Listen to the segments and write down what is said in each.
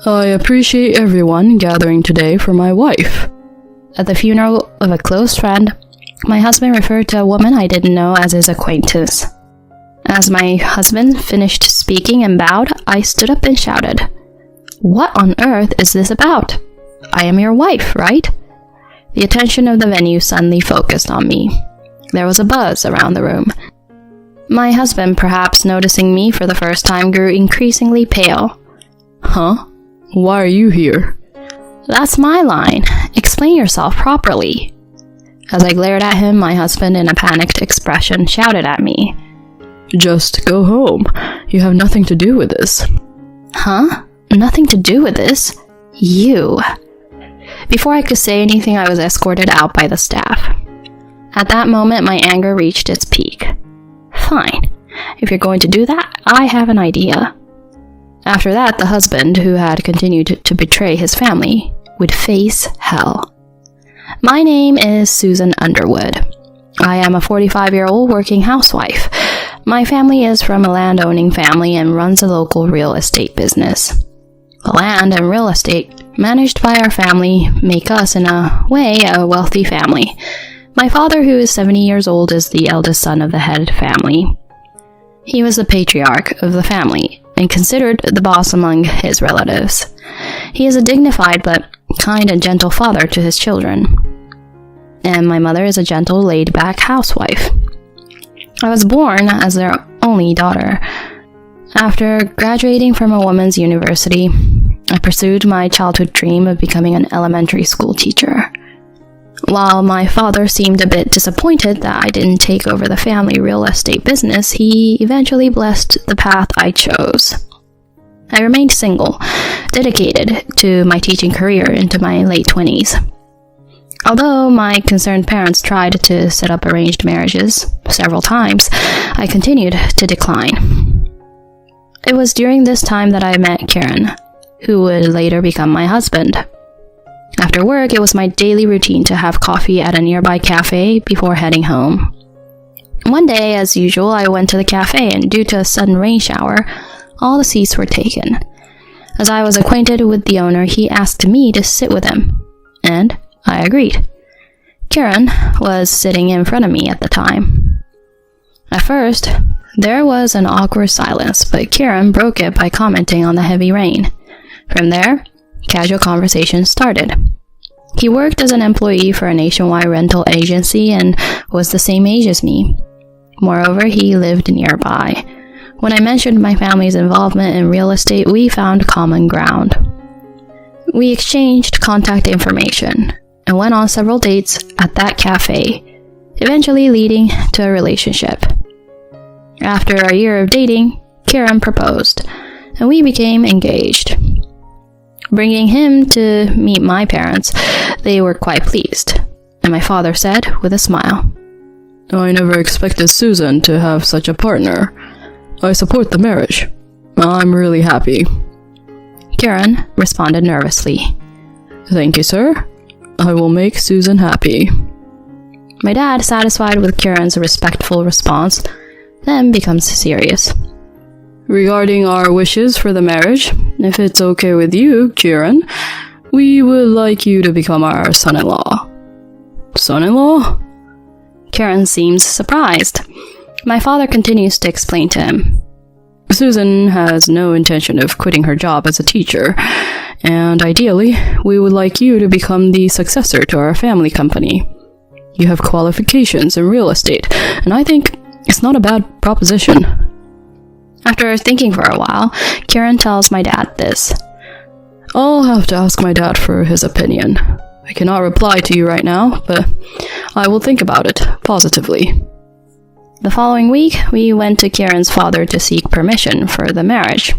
I appreciate everyone gathering today for my wife. At the funeral of a close friend, my husband referred to a woman I didn't know as his acquaintance. As my husband finished speaking and bowed, I stood up and shouted, "What on earth is this about? I am your wife, right?" The attention of the venue suddenly focused on me. There was a buzz around the room. My husband, perhaps noticing me for the first time, grew increasingly pale. Huh? Why are you here? That's my line. Explain yourself properly. As I glared at him, my husband, in a panicked expression, shouted at me. Just go home. You have nothing to do with this. Huh? Nothing to do with this? You. Before I could say anything, I was escorted out by the staff. At that moment, my anger reached its peak. Fine. If you're going to do that, I have an idea. After that, the husband, who had continued to betray his family, would face hell. My name is Susan Underwood. I am a 45-year-old working housewife. My family is from a land-owning family and runs a local real estate business. The land and real estate managed by our family make us, in a way, a wealthy family. My father, who is 70 years old, is the eldest son of the head family. He was the patriarch of the family and considered the boss among his relatives. He is a dignified but kind and gentle father to his children. And my mother is a gentle, laid-back housewife. I was born as their only daughter. After graduating from a women's university, I pursued my childhood dream of becoming an elementary school teacher. While my father seemed a bit disappointed that I didn't take over the family real estate business, he eventually blessed the path I chose. I remained single, dedicated to my teaching career into my late 20s. Although my concerned parents tried to set up arranged marriages several times, I continued to decline. It was during this time that I met Karen, who would later become my husband. After work, it was my daily routine to have coffee at a nearby cafe before heading home. One day, as usual, I went to the cafe, and due to a sudden rain shower, all the seats were taken. As I was acquainted with the owner, he asked me to sit with him, and I agreed. Karen was sitting in front of me at the time. At first, there was an awkward silence, but Karen broke it by commenting on the heavy rain. From there, casual conversation started. He worked as an employee for a nationwide rental agency and was the same age as me. Moreover, he lived nearby. When I mentioned my family's involvement in real estate, we found common ground. We exchanged contact information and went on several dates at that cafe, eventually leading to a relationship. After a year of dating, Karen proposed, and we became engaged. Bringing him to meet my parents, they were quite pleased, and my father said with a smile, I never expected Susan to have such a partner. I support the marriage. I'm really happy. Karen responded nervously. Thank you, sir. I will make Susan happy. My dad, satisfied with Karen's respectful response, then becomes serious. Regarding our wishes for the marriage, if it's okay with you, Kieran, we would like you to become our son-in-law. Son-in-law? Karen seems surprised. My father continues to explain to him. Susan has no intention of quitting her job as a teacher, and ideally, we would like you to become the successor to our family company. You have qualifications in real estate, and I think it's not a bad proposition. After thinking for a while, Karen tells my dad this. I'll have to ask my dad for his opinion. I cannot reply to you right now, but I will think about it positively. The following week, we went to Karen's father to seek permission for the marriage.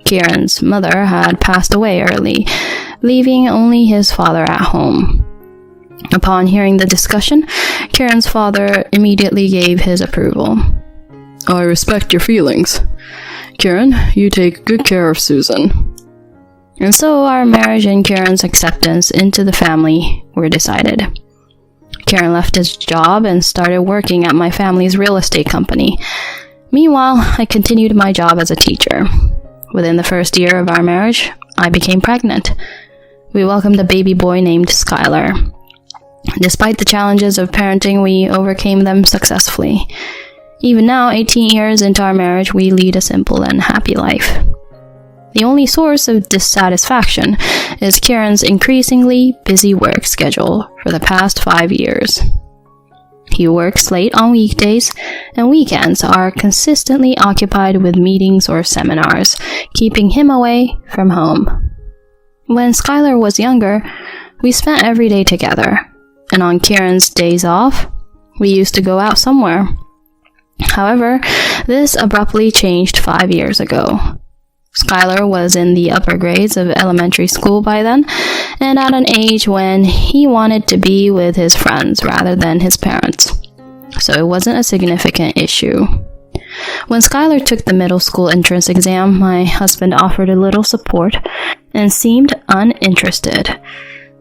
Karen's mother had passed away early, leaving only his father at home. Upon hearing the discussion, Karen's father immediately gave his approval. I respect your feelings. Karen, you take good care of Susan. And so our marriage and Karen's acceptance into the family were decided. Karen left his job and started working at my family's real estate company. Meanwhile, I continued my job as a teacher. Within the first year of our marriage, I became pregnant. We welcomed a baby boy named Skylar. Despite the challenges of parenting, we overcame them successfully. Even now, 18 years into our marriage, we lead a simple and happy life. The only source of dissatisfaction is Kieran's increasingly busy work schedule for the past 5 years. He works late on weekdays, and weekends are consistently occupied with meetings or seminars, keeping him away from home. When Skylar was younger, we spent every day together, and on Kieran's days off, we used to go out somewhere. However, this abruptly changed 5 years ago. Skylar was in the upper grades of elementary school by then, and at an age when he wanted to be with his friends rather than his parents. So it wasn't a significant issue. When Skylar took the middle school entrance exam, my husband offered a little support and seemed uninterested.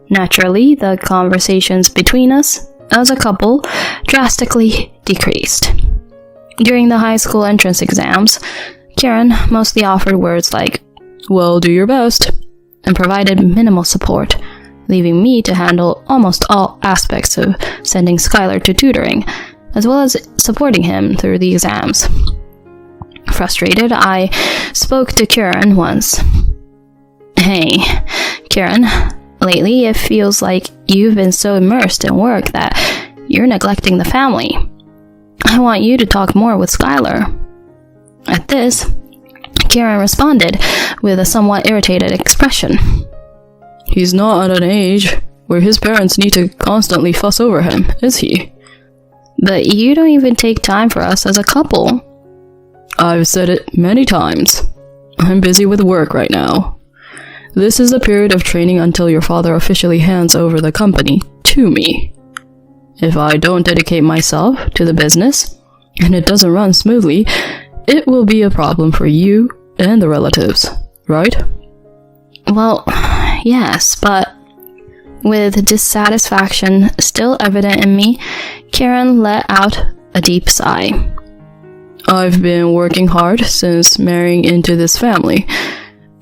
Naturally, the conversations between us, as a couple, drastically decreased. During the high school entrance exams, Kieran mostly offered words like, "Well, do your best," and provided minimal support, leaving me to handle almost all aspects of sending Skylar to tutoring, as well as supporting him through the exams. Frustrated, I spoke to Kieran once. "Hey, Kieran, lately it feels like you've been so immersed in work that you're neglecting the family. I want you to talk more with Skylar." At this, Kieran responded with a somewhat irritated expression. "He's not at an age where his parents need to constantly fuss over him, is he?" "But you don't even take time for us as a couple." "I've said it many times. I'm busy with work right now. This is a period of training until your father officially hands over the company to me. If I don't dedicate myself to the business, and it doesn't run smoothly, it will be a problem for you and the relatives, right?" "Well, yes, but..." With dissatisfaction still evident in me, Kieran let out a deep sigh. "I've been working hard since marrying into this family.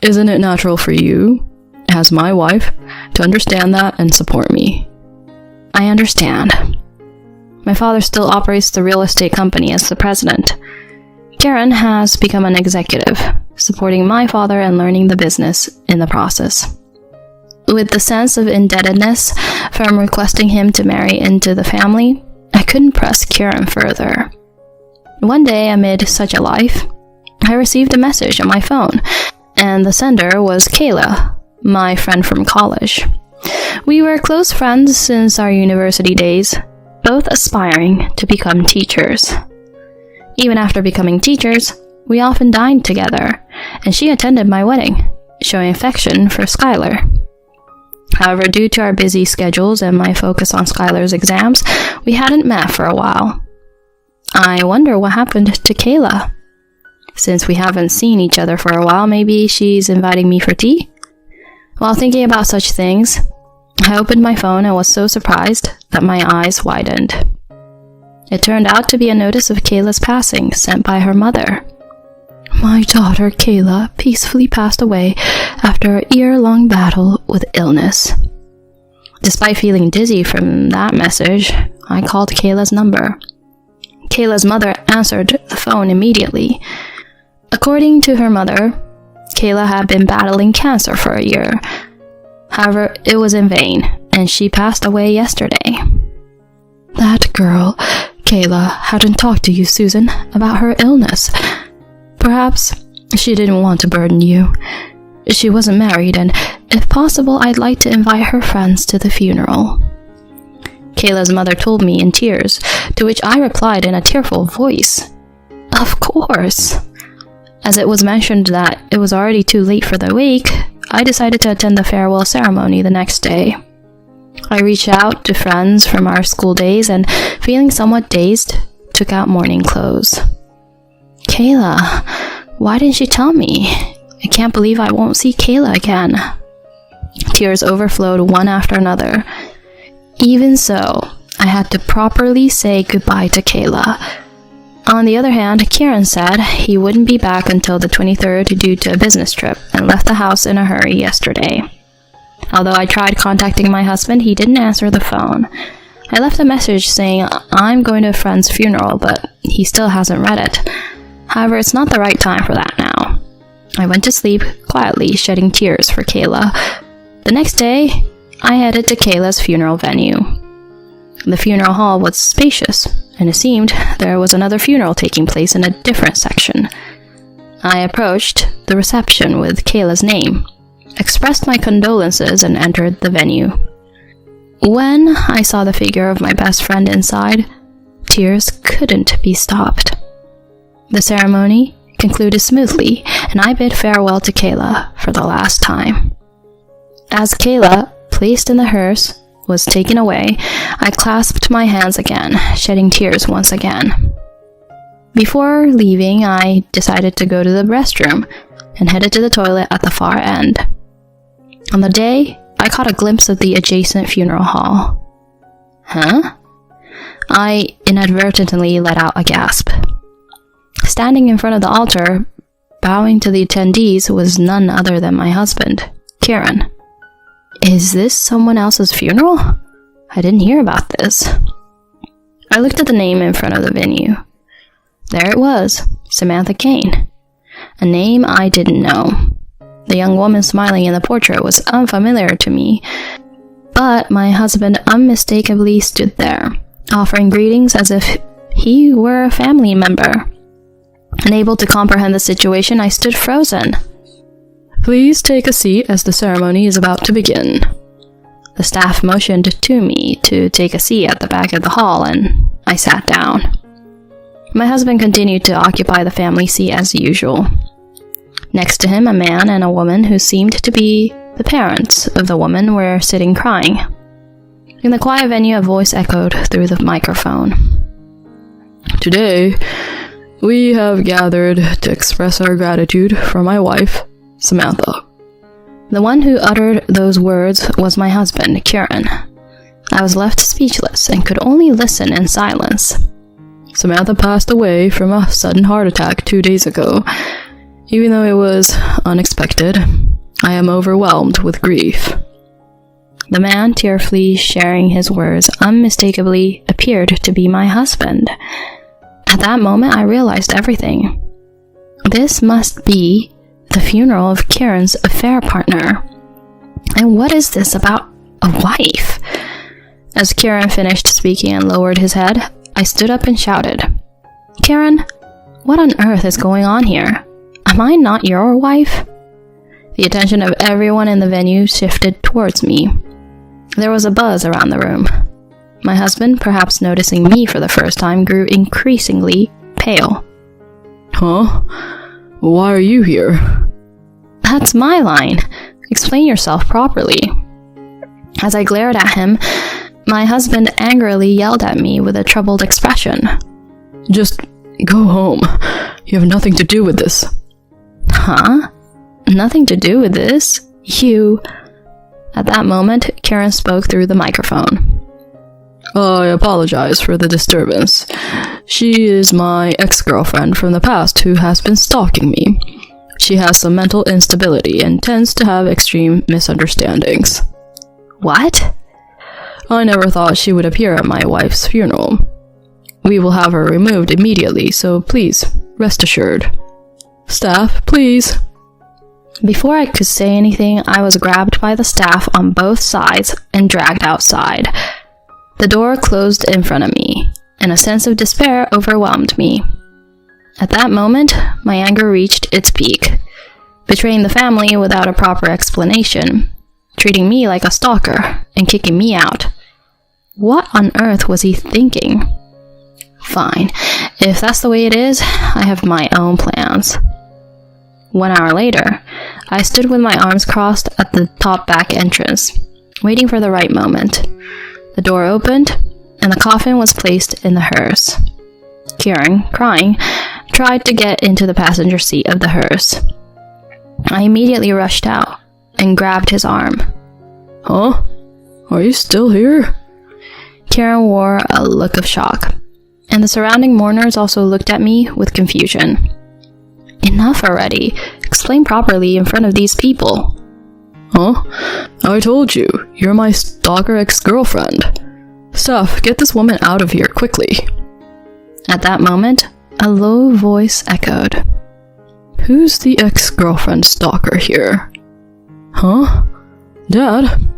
Isn't it natural for you, as my wife, to understand that and support me?" "I understand. My father still operates the real estate company as the president. Kieran has become an executive, supporting my father and learning the business in the process." With the sense of indebtedness from requesting him to marry into the family, I couldn't press Kieran further. One day, amid such a life, I received a message on my phone, and the sender was Kayla, my friend from college. We were close friends since our university days, both aspiring to become teachers. Even after becoming teachers, we often dined together, and she attended my wedding, showing affection for Skylar. However, due to our busy schedules and my focus on Skylar's exams, we hadn't met for a while. I wonder what happened to Kayla. Since we haven't seen each other for a while, maybe she's inviting me for tea? While thinking about such things, I opened my phone and was so surprised that my eyes widened. It turned out to be a notice of Kayla's passing sent by her mother. "My daughter Kayla peacefully passed away after a year-long battle with illness." Despite feeling dizzy from that message, I called Kayla's number. Kayla's mother answered the phone immediately. According to her mother, Kayla had been battling cancer for a year. However, it was in vain, and she passed away yesterday. "That girl, Kayla, hadn't talked to you, Susan, about her illness. Perhaps she didn't want to burden you. She wasn't married, and if possible, I'd like to invite her friends to the funeral." Kayla's mother told me in tears, to which I replied in a tearful voice, "Of course." As it was mentioned that it was already too late for the wake, I decided to attend the farewell ceremony the next day. I reached out to friends from our school days and, feeling somewhat dazed, took out mourning clothes. "Kayla, why didn't she tell me? I can't believe I won't see Kayla again." Tears overflowed one after another. Even so, I had to properly say goodbye to Kayla. On the other hand, Kieran said he wouldn't be back until the 23rd due to a business trip and left the house in a hurry yesterday. Although I tried contacting my husband, he didn't answer the phone. I left a message saying I'm going to a friend's funeral, but he still hasn't read it. However, it's not the right time for that now. I went to sleep quietly, shedding tears for Kayla. The next day, I headed to Kayla's funeral venue. The funeral hall was spacious, and it seemed there was another funeral taking place in a different section. I approached the reception with Kayla's name, expressed my condolences, and entered the venue. When I saw the figure of my best friend inside, tears couldn't be stopped. The ceremony concluded smoothly, and I bid farewell to Kayla for the last time. As Kayla, placed in the hearse, was taken away, I clasped my hands again, shedding tears once again. Before leaving, I decided to go to the restroom and headed to the toilet at the far end. On the day, I caught a glimpse of the adjacent funeral hall. Huh? I inadvertently let out a gasp. Standing in front of the altar, bowing to the attendees, was none other than my husband, Kieran. Is this someone else's funeral? I didn't hear about this. I looked at the name in front of the venue. There it was, Samantha Kane. A name I didn't know. The young woman smiling in the portrait was unfamiliar to me, but my husband unmistakably stood there, offering greetings as if he were a family member. Unable to comprehend the situation, I stood frozen. Please take a seat as the ceremony is about to begin. The staff motioned to me to take a seat at the back of the hall, and I sat down. My husband continued to occupy the family seat as usual. Next to him, a man and a woman who seemed to be the parents of the woman were sitting crying. In the quiet venue, a voice echoed through the microphone. Today, we have gathered to express our gratitude for my wife, Samantha. The one who uttered those words was my husband, Kieran. I was left speechless and could only listen in silence. Samantha passed away from a sudden heart attack 2 days ago. Even though it was unexpected, I am overwhelmed with grief. The man tearfully sharing his words unmistakably appeared to be my husband. At that moment, I realized everything. This must be the funeral of Kieran's affair partner. And what is this about a wife? As Kieran finished speaking and lowered his head, I stood up and shouted, Kieran, what on earth is going on here? Am I not your wife? The attention of everyone in the venue shifted towards me. There was a buzz around the room. My husband, perhaps noticing me for the first time, grew increasingly pale. Huh? Why are you here? That's my line. Explain yourself properly. As I glared at him, my husband angrily yelled at me with a troubled expression. Just go home. You have nothing to do with this. Huh? Nothing to do with this? You... At that moment, Kieran spoke through the microphone. I apologize for the disturbance. She is my ex-girlfriend from the past who has been stalking me. She has some mental instability and tends to have extreme misunderstandings. What? I never thought she would appear at my wife's funeral. We will have her removed immediately, so please, rest assured. Staff, please. Before I could say anything, I was grabbed by the staff on both sides and dragged outside. The door closed in front of me, and a sense of despair overwhelmed me. At that moment, my anger reached its peak, betraying the family without a proper explanation, treating me like a stalker, and kicking me out. What on earth was he thinking? Fine, if that's the way it is, I have my own plans. 1 hour later, I stood with my arms crossed at the top back entrance, waiting for the right moment. The door opened, and the coffin was placed in the hearse. Kieran, crying, tried to get into the passenger seat of the hearse. I immediately rushed out and grabbed his arm. Huh? Are you still here? Kieran wore a look of shock. and the surrounding mourners also looked at me with confusion. Enough already. Explain properly in front of these people. Huh? I told you, you're my stalker ex-girlfriend. Steph, get this woman out of here quickly. At that moment, a low voice echoed. Who's the ex-girlfriend stalker here? Huh? Dad?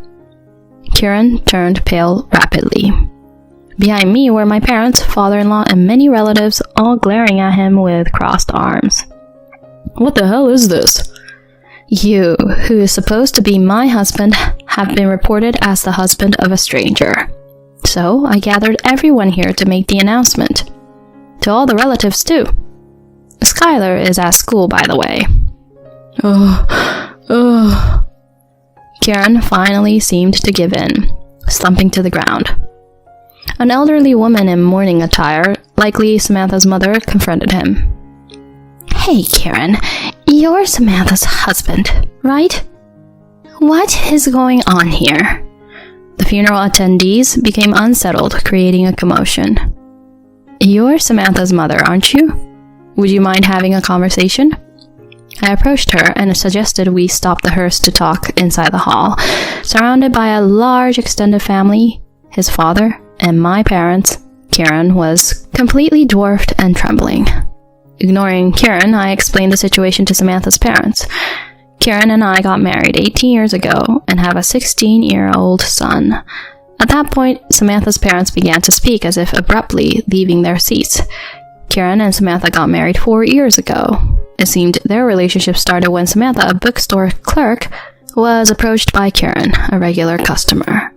Kieran turned pale rapidly. Behind me were my parents, father-in-law, and many relatives, all glaring at him with crossed arms. What the hell is this? You, who is supposed to be my husband, have been reported as the husband of a stranger. So I gathered everyone here to make the announcement. To all the relatives, too. Skylar is at school, by the way. Kieran finally seemed to give in, slumping to the ground. An elderly woman in mourning attire, likely Samantha's mother, confronted him. Hey, Kieran, you're Samantha's husband, right? What is going on here? The funeral attendees became unsettled, creating a commotion. You're Samantha's mother, aren't you? Would you mind having a conversation? I approached her and suggested we stop the hearse to talk inside the hall. Surrounded by a large extended family, his father, and my parents, Kieran was completely dwarfed and trembling. Ignoring Kieran, I explained the situation to Samantha's parents. Kieran and I got married 18 years ago and have a 16-year-old son. At that point, Samantha's parents began to speak as if abruptly leaving their seats. Kieran and Samantha got married 4 years ago. It seemed their relationship started when Samantha, a bookstore clerk, was approached by Kieran, a regular customer.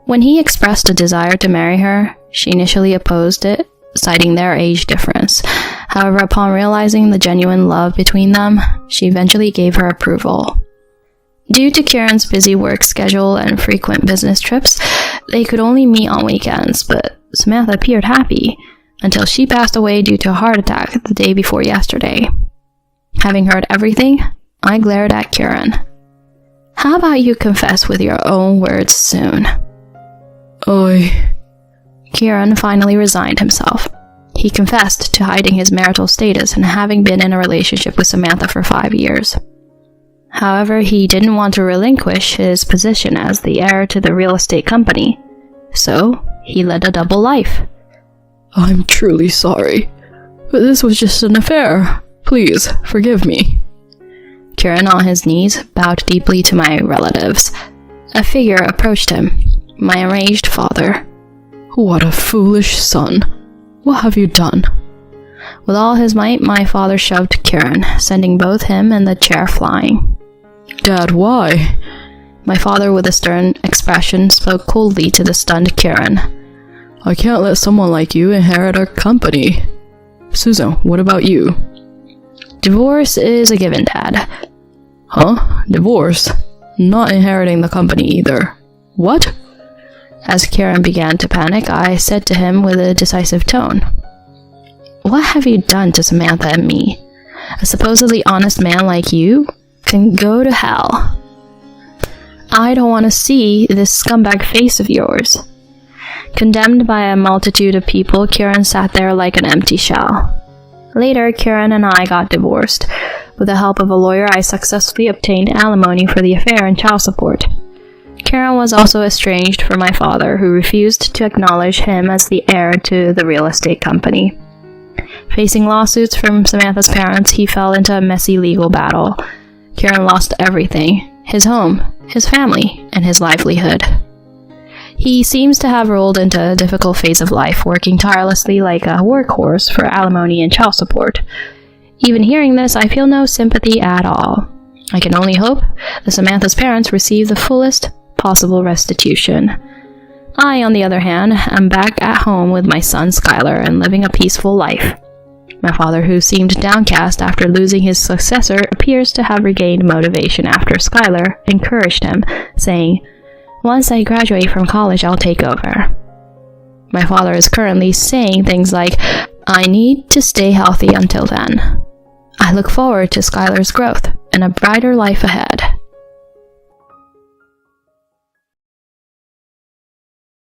When he expressed a desire to marry her, she initially opposed it, citing their age difference. However, upon realizing the genuine love between them, she eventually gave her approval. Due to Kieran's busy work schedule and frequent business trips, they could only meet on weekends, but Samantha appeared happy until she passed away due to a heart attack the day before yesterday. Having heard everything, I glared at Kieran. How about you confess with your own words soon? Kieran finally resigned himself. He confessed to hiding his marital status and having been in a relationship with Samantha for 5 years. However, he didn't want to relinquish his position as the heir to the real estate company, so he led a double life. I'm truly sorry, but this was just an affair. Please, forgive me. Kieran, on his knees, bowed deeply to my relatives. A figure approached him, my enraged father. What a foolish son. What have you done? With all his might, my father shoved Kieran, sending both him and the chair flying. Dad, why? My father, with a stern expression, spoke coldly to the stunned Kieran. I can't let someone like you inherit our company. Susan, what about you? Divorce is a given, Dad. Huh? Divorce? Not inheriting the company either. What? As Kieran began to panic, I said to him with a decisive tone, What have you done to Samantha and me? A supposedly honest man like you can go to hell. I don't want to see this scumbag face of yours. Condemned by a multitude of people, Kieran sat there like an empty shell. Later, Kieran and I got divorced. With the help of a lawyer, I successfully obtained alimony for the affair and child support. Kieran was also estranged from my father, who refused to acknowledge him as the heir to the real estate company. Facing lawsuits from Samantha's parents, he fell into a messy legal battle. Kieran lost everything: his home, his family, and his livelihood. He seems to have rolled into a difficult phase of life, working tirelessly like a workhorse for alimony and child support. Even hearing this, I feel no sympathy at all. I can only hope that Samantha's parents receive the fullest possible restitution. I, on the other hand, am back at home with my son Skylar and living a peaceful life. My father, who seemed downcast after losing his successor, appears to have regained motivation after Skylar encouraged him, saying, Once I graduate from college, I'll take over. My father is currently saying things like, I need to stay healthy until then. I look forward to Skylar's growth and a brighter life ahead.